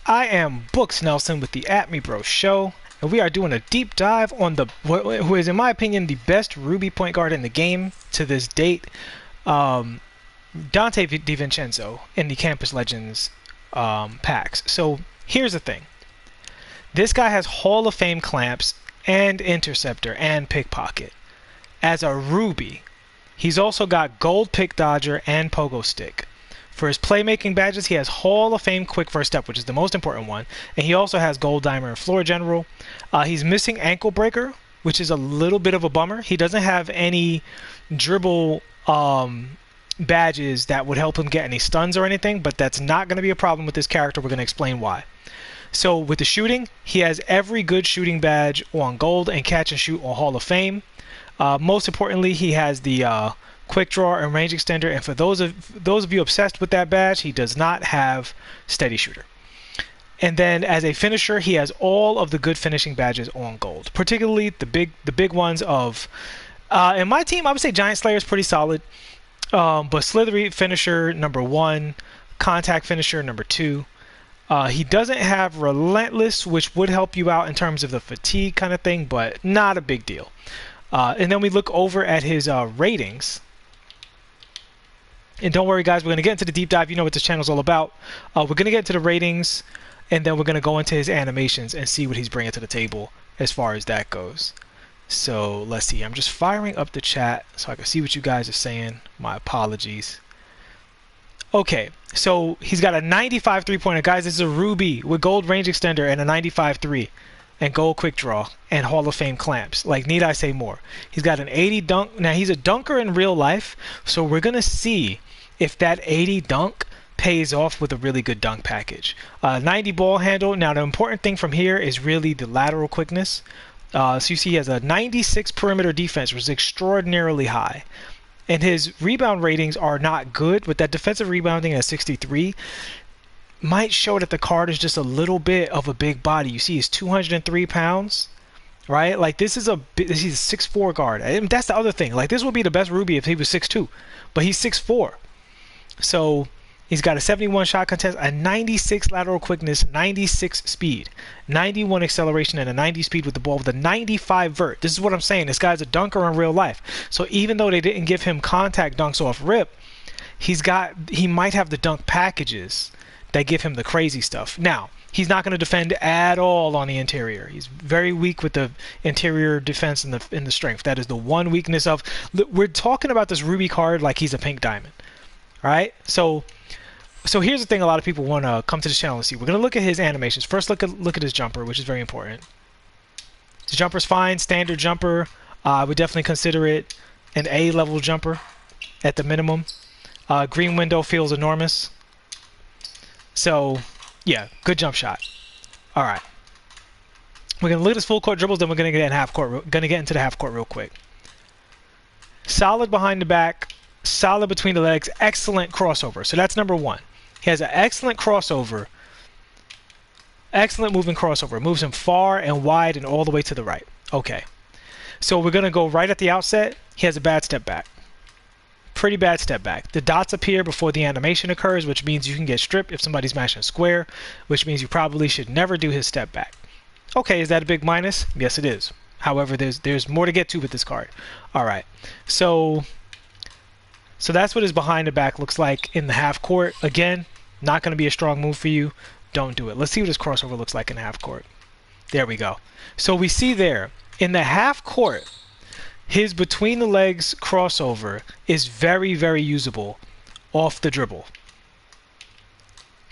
I am Books Nelson with the At Me Bro Show, and we are doing a deep dive on who is, in my opinion, the best Ruby point guard in the game to this date, Dante Divincenzo in the Campus Legends packs. So here's the thing. This guy has Hall of Fame clamps and interceptor and pickpocket. As a Ruby, he's also got gold pick dodger and pogo stick. For his playmaking badges, he has Hall of Fame quick first step, which is the most important one, and he also has gold dimer and floor general. He's missing ankle breaker, which is a little bit of a bummer. He doesn't have any dribble badges that would help him get any stuns or anything, but that's not going to be a problem with this character. We're going to explain why. So with the shooting, he has every good shooting badge on gold and catch and shoot on Hall of Fame. Most importantly, he has the quick draw and range extender, and for those of you obsessed with that badge, he does not have steady shooter. And then as a finisher, he has all of the good finishing badges on gold, particularly the big ones of in my team, I would say Giant Slayer is pretty solid, but Slithery finisher #1, contact finisher #2. He doesn't have Relentless, which would help you out in terms of the fatigue kind of thing, but not a big deal. And then we look over at his ratings. And don't worry, guys, we're going to get into the deep dive. You know what this channel is all about. We're going to get into the ratings, and then we're going to go into his animations and see what he's bringing to the table as far as that goes. So let's see. I'm just firing up the chat so I can see what you guys are saying. My apologies. Okay, so he's got a 95 three-pointer. Guys, this is a Ruby with gold range extender and a 95 3. And gold quick draw and Hall of Fame clamps. Like, need I say more? He's got an 80 dunk. Now, he's a dunker in real life, so we're going to see if that 80 dunk pays off with a really good dunk package. 90 ball handle. Now, the important thing from here is really the lateral quickness. So you see he has a 96 perimeter defense, which is extraordinarily high. And his rebound ratings are not good, but that defensive rebounding at 63 might show that the card is just a little bit of a big body. You see he's 203 pounds, right? Like, he's a 6'4" guard. And that's the other thing. Like, this would be the best Ruby if he was 6'2", but he's 6'4". So he's got a 71 shot contest, a 96 lateral quickness, 96 speed, 91 acceleration, and a 90 speed with the ball with a 95 vert. This is what I'm saying. This guy's a dunker in real life. So even though they didn't give him contact dunks off rip, he might have the dunk packages that give him the crazy stuff. Now, he's not going to defend at all on the interior. He's very weak with the interior defense and the strength. That is the one weakness of... We're talking about this Ruby card like he's a pink diamond. All right? So here's the thing a lot of people want to come to the channel and see. We're going to look at his animations. First, look at his jumper, which is very important. His jumper's fine. Standard jumper. I would definitely consider it an A-level jumper at the minimum. Green window feels enormous. So, yeah, good jump shot. All right. We're going to look at his full court dribbles, then we're going to get into the half court real quick. Solid behind the back, solid between the legs, excellent crossover. So that's #1. He has an excellent crossover, excellent moving crossover. Moves him far and wide and all the way to the right. Okay. So we're going to go right at the outset. He has a bad step back. Pretty bad step back. The dots appear before the animation occurs, which means you can get stripped if somebody's mashing square, which means you probably should never do his step back. Okay, is that a big minus? Yes, it is. However, there's more to get to with this card. All right, so that's what his behind the back looks like in the half court. Again, not going to be a strong move for you. Don't do it. Let's see what his crossover looks like in the half court. There we go. So we see there in the half court, his between the legs crossover is very, very usable off the dribble.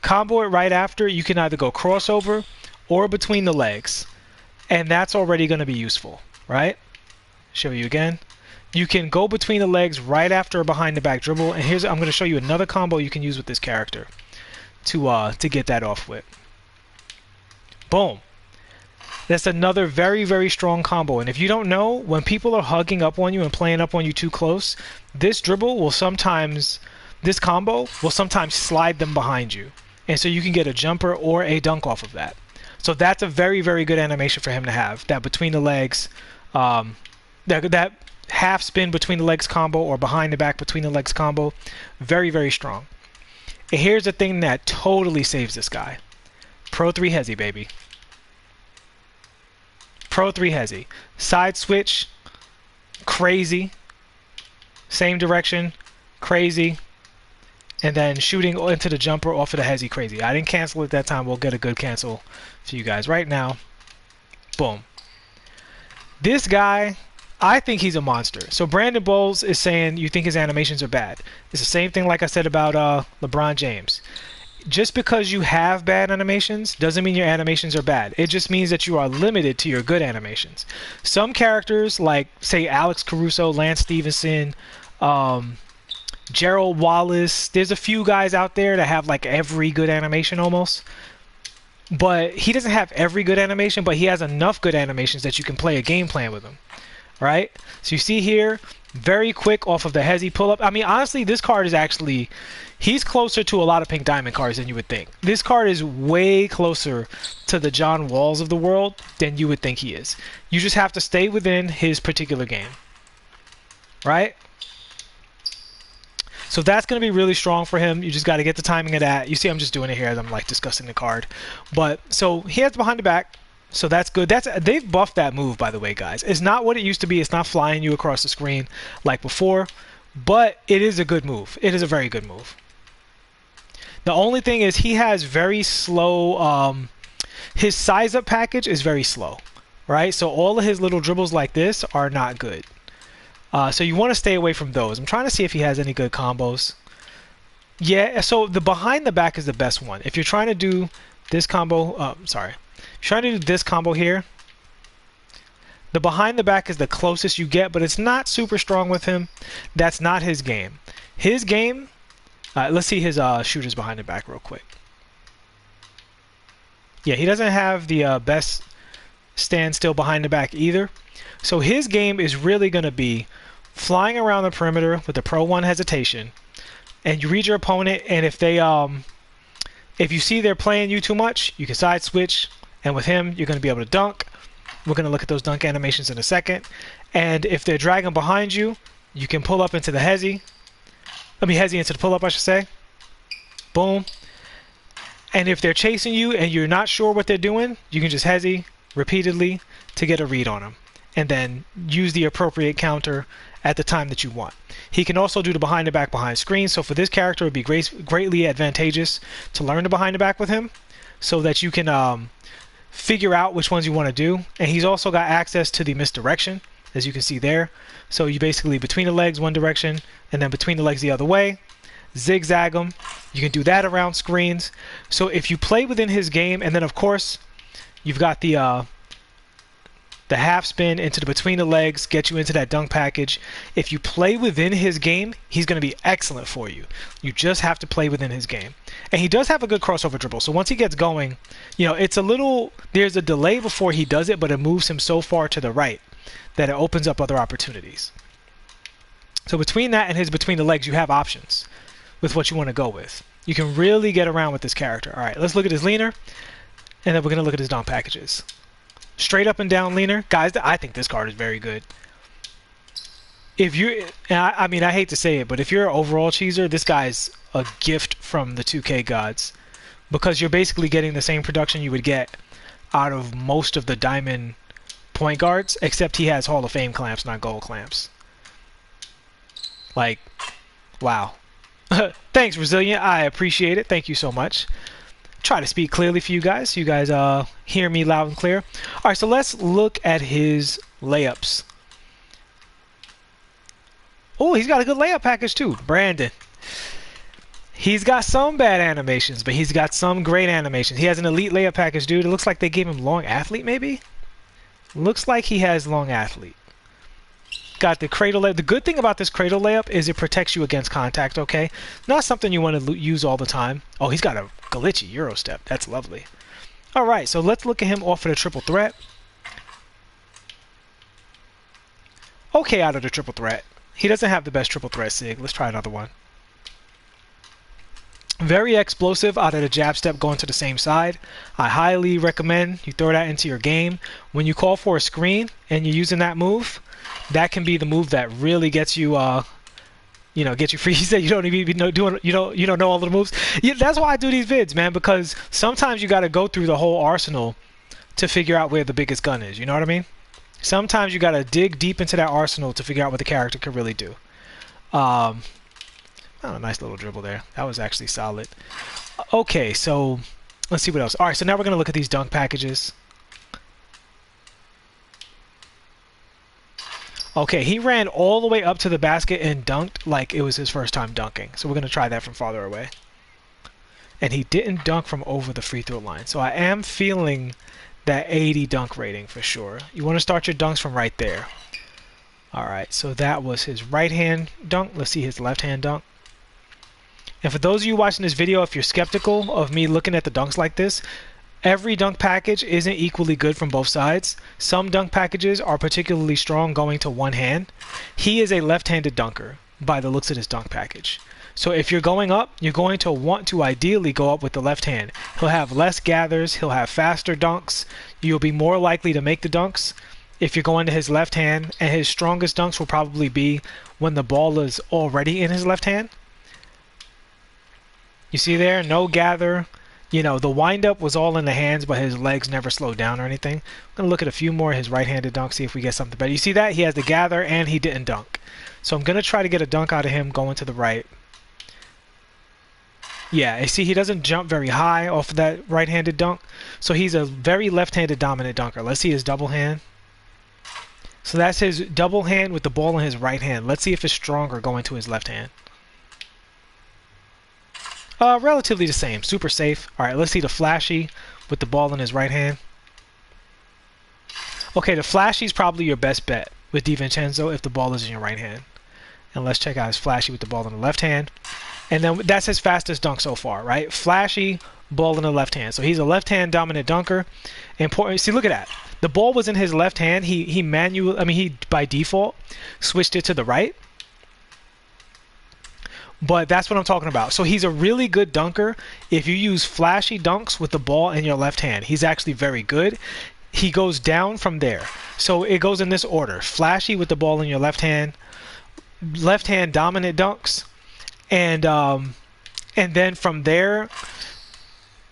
Combo it right after. You can either go crossover or between the legs, and that's already going to be useful, right? Show you again. You can go between the legs right after a behind the back dribble, and I'm going to show you another combo you can use with this character to get that off with. Boom. That's another very, very strong combo. And if you don't know, when people are hugging up on you and playing up on you too close, this combo will sometimes slide them behind you. And so you can get a jumper or a dunk off of that. So that's a very, very good animation for him to have. That between the legs, that half spin between the legs combo or behind the back between the legs combo. Very, very strong. And here's the thing that totally saves this guy. Pro 3 hezzy, baby. Pro 3 hezzy. Side switch, crazy. Same direction, crazy. And then shooting into the jumper off of the hezzy, crazy. I didn't cancel it that time. We'll get a good cancel for you guys right now. Boom. This guy, I think he's a monster. So Brandon Bowles is saying you think his animations are bad. It's the same thing like I said about LeBron James. Just because you have bad animations doesn't mean your animations are bad. It just means that you are limited to your good animations. Some characters, like, say, Alex Caruso, Lance Stevenson, Gerald Wallace, there's a few guys out there that have, like, every good animation almost. But he doesn't have every good animation, but he has enough good animations that you can play a game plan with him. Right? So you see here, very quick off of the hezzy pull-up. I mean, honestly, this card is actually... He's closer to a lot of pink diamond cards than you would think. This card is way closer to the John Walls of the world than you would think he is. You just have to stay within his particular game. Right? So that's going to be really strong for him. You just got to get the timing of that. You see I'm just doing it here as I'm like discussing the card. But so he has behind the back. So that's good. They've buffed that move, by the way, guys. It's not what it used to be. It's not flying you across the screen like before. But it is a good move. It is a very good move. The only thing is he has very slow, his size up package is very slow, right? So all of his little dribbles like this are not good. So you want to stay away from those. I'm trying to see if he has any good combos. Yeah, so the behind the back is the best one. If you're trying to do this combo, if you're trying to do this combo here, the behind the back is the closest you get, but it's not super strong with him. That's not his game. His game... let's see his shooters behind the back real quick. Yeah, he doesn't have the best standstill behind the back either. So his game is really going to be flying around the perimeter with the Pro 1 hesitation. And you read your opponent, and if you see they're playing you too much, you can side switch. And with him, you're going to be able to dunk. We're going to look at those dunk animations in a second. And if they're dragging behind you, you can pull up into the hezzy. Hezzy into the pull-up, I should say. Boom. And if they're chasing you and you're not sure what they're doing, you can just hezzy repeatedly to get a read on them. And then use the appropriate counter at the time that you want. He can also do the behind the back behind screen. So for this character, it would be greatly advantageous to learn the behind the back with him so that you can figure out which ones you want to do. And he's also got access to the misdirection, as you can see there. So you basically between the legs one direction and then between the legs the other way, zigzag them. You can do that around screens. So if you play within his game, and then of course you've got the half spin into the between the legs, get you into that dunk package. If you play within his game, he's going to be excellent for you. You just have to play within his game. And he does have a good crossover dribble. So once he gets going, you know, it's a little, there's a delay before he does it, but it moves him so far to the right that it opens up other opportunities. So between that and his between the legs, you have options with what you want to go with. You can really get around with this character. All right, let's look at his leaner, and then we're going to look at his dunk packages. Straight up and down leaner. Guys, I think this card is very good. If you, I mean, I hate to say it, but if you're an overall cheeser, this guy's a gift from the 2K gods, because you're basically getting the same production you would get out of most of the diamond point guards, except he has Hall of Fame clamps, not gold clamps. Like, wow. Thanks, Resilient. I appreciate it. Thank you so much. Try to speak clearly for you guys, so you guys hear me loud and clear. All right, so let's look at his layups. Oh, he's got a good layup package too, Brandon. He's got some bad animations, but he's got some great animations. He has an elite layup package, dude. It looks like they gave him long athlete, maybe? Looks like he has long athlete. Got the cradle layup. The good thing about this cradle layup is it protects you against contact, okay? Not something you want to use all the time. Oh, he's got a glitchy Euro step. That's lovely. All right, so let's look at him off of the triple threat. Okay, out of the triple threat. He doesn't have the best triple threat sig. Let's try another one. Very explosive out of the jab step going to the same side. I highly recommend you throw that into your game. When you call for a screen and you're using that move, that can be the move that really gets you you know, get you free. He said you don't even know doing you don't know all of the moves. Yeah, that's why I do these vids, man, because sometimes you got to go through the whole arsenal to figure out where the biggest gun is. You know what I mean? Sometimes you got to dig deep into that arsenal to figure out what the character can really do. Oh, a nice little dribble there. That was actually solid. Okay, so let's see what else. All right, so now we're gonna look at these dunk packages. Okay, he ran all the way up to the basket and dunked like it was his first time dunking. So we're going to try that from farther away. And he didn't dunk from over the free throw line. So I am feeling that 80 dunk rating for sure. You want to start your dunks from right there. All right, so that was his right hand dunk. Let's see his left hand dunk. And for those of you watching this video, if you're skeptical of me looking at the dunks like this, every dunk package isn't equally good from both sides. Some dunk packages are particularly strong going to one hand. He is a left-handed dunker by the looks of this dunk package. So if you're going up, you're going to want to ideally go up with the left hand. He'll have less gathers, he'll have faster dunks, you'll be more likely to make the dunks if you're going to his left hand, and his strongest dunks will probably be when the ball is already in his left hand. You see there, no gather. You know, the windup was all in the hands, but his legs never slowed down or anything. I'm going to look at a few more of his right-handed dunks, see if we get something better. You see that? He has the gather, and he didn't dunk. So I'm going to try to get a dunk out of him going to the right. Yeah, you see he doesn't jump very high off of that right-handed dunk. So he's a very left-handed dominant dunker. Let's see his double hand. So that's his double hand with the ball in his right hand. Let's see if it's stronger going to his left hand. Relatively the same. Super safe. All right, let's see the flashy with the ball in his right hand. Okay, the flashy is probably your best bet with Divincenzo if the ball is in your right hand. And let's check out his flashy with the ball in the left hand. And then that's his fastest dunk so far, right? Flashy, ball in the left hand. So he's a left-hand dominant dunker. Important. See, look at that. The ball was in his left hand. He by default switched it to the right. But that's what I'm talking about. So he's a really good dunker if you use flashy dunks with the ball in your left hand. He's actually very good. He goes down from there. So it goes in this order. Flashy with the ball in your left hand dominant dunks. And then from there,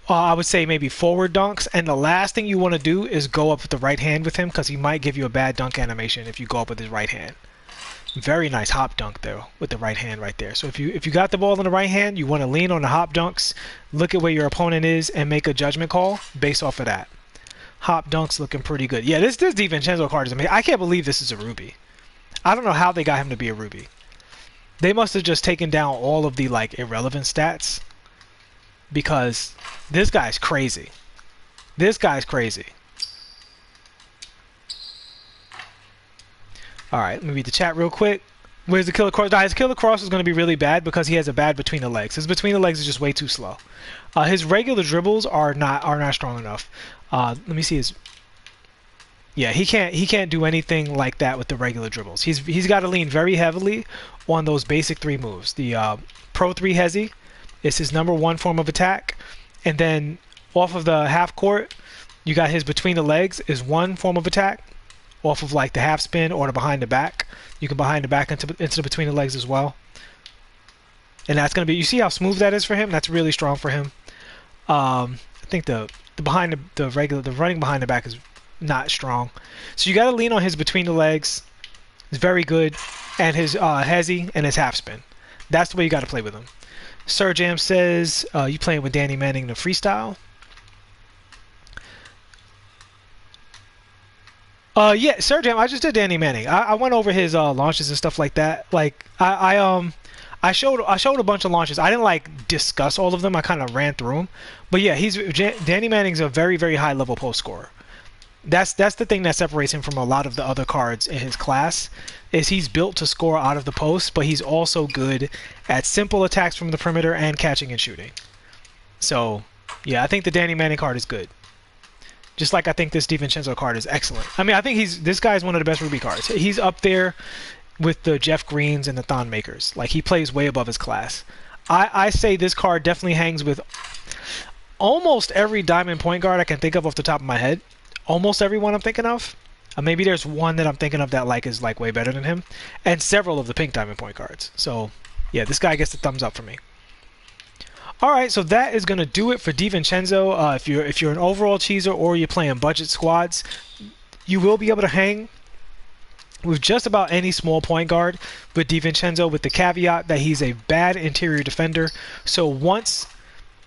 I would say maybe forward dunks. And the last thing you want to do is go up with the right hand with him, because he might give you a bad dunk animation if you go up with his right hand. Very nice hop dunk though with the right hand right there. So if you got the ball in the right hand, you want to lean on the hop dunks, look at where your opponent is, and make a judgment call based off of that. Hop dunks looking pretty good. Yeah, this Divincenzo card is amazing. I can't believe this is a ruby. I don't know how they got him to be a ruby. They must have just taken down all of the like irrelevant stats, because this guy's crazy. This guy's crazy. All right, let me read the chat real quick. Where's the killer cross? Now, his killer cross is going to be really bad because he has a bad between the legs. His between the legs is just way too slow. His regular dribbles are not strong enough. Let me see his. Yeah, he can't do anything like that with the regular dribbles. He's got to lean very heavily on those basic three moves. The Pro 3 Hezi is his #1 form of attack, and then off of the half court, you got his between the legs is one form of attack. Off of like the half spin or the behind the back. You can behind the back into the between the legs as well. And that's going to be, you see how smooth that is for him? That's really strong for him. I think the running behind the back is not strong. So you got to lean on his between the legs. It's very good. And his Hezi and his half spin. That's the way you got to play with him. Sir Jam says, you playing with Danny Manning in the freestyle? Yeah, Sir Jam, I just did Danny Manning. I went over his launches and stuff like that. Like I showed a bunch of launches. I didn't like discuss all of them. I kind of ran through them. But yeah, Danny Manning's a very, very high level post scorer. That's the thing that separates him from a lot of the other cards in his class, is he's built to score out of the post, but he's also good at simple attacks from the perimeter and catching and shooting. So yeah, I think the Danny Manning card is good. Just like I think this Divincenzo card is excellent. I mean, I think this guy's one of the best Ruby cards. He's up there with the Jeff Greens and the Thon Makers. Like, he plays way above his class. I say this card definitely hangs with almost every diamond point guard I can think of off the top of my head. Almost everyone I'm thinking of. Maybe there's one that I'm thinking of that is way better than him. And several of the pink diamond point guards. So, Yeah, this guy gets the thumbs up for me. All right, so that is gonna do it for Divincenzo. If you're an overall cheeser or you're playing budget squads, you will be able to hang with just about any small point guard with Divincenzo, with the caveat that he's a bad interior defender. So once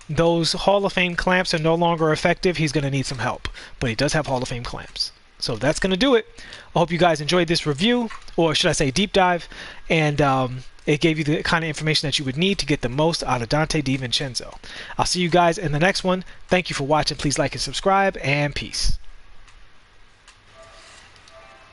those Hall of Fame clamps are no longer effective, he's going to need some help. But he does have Hall of Fame clamps. So that's going to do it. I hope you guys enjoyed this review, or should I say deep dive, and it gave you the kind of information that you would need to get the most out of Dante Divincenzo. I'll see you guys in the next one. Thank you for watching. Please like and subscribe, and peace.